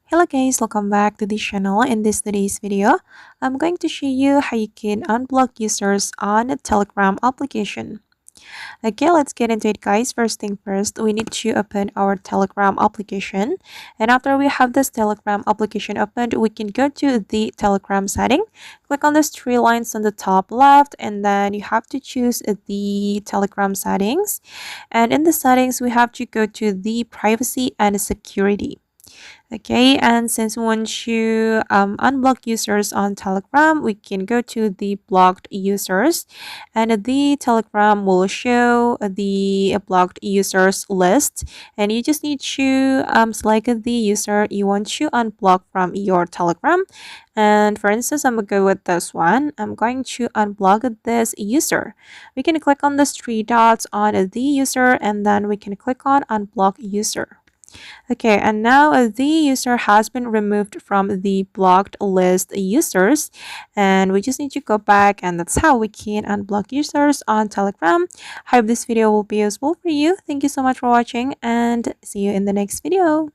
Hello guys, welcome back to the channel. In today's video, I'm going to show you how you can unblock users on a Telegram application. Okay, let's get into it guys. First thing first, we need to open our Telegram application. And after we have this Telegram application opened, we can go to the Telegram setting. Click on these three lines on the top left, and then you have to choose the Telegram settings. And in the settings, we have to go to the privacy and security. Okay, and since we want to unblock users on Telegram, we can go to the blocked users, and the Telegram will show the blocked users list, and you just need to select the user you want to unblock from your Telegram. And for instance, I'm gonna go with this one. I'm going to unblock this user. We can click on the three dots on the user, and then we can click on unblock user. Okay, and now the user has been removed from the blocked list users, and we just need to go back, and that's how we can unblock users on Telegram. I hope this video will be useful for you. Thank you so much for watching, and see you in the next video.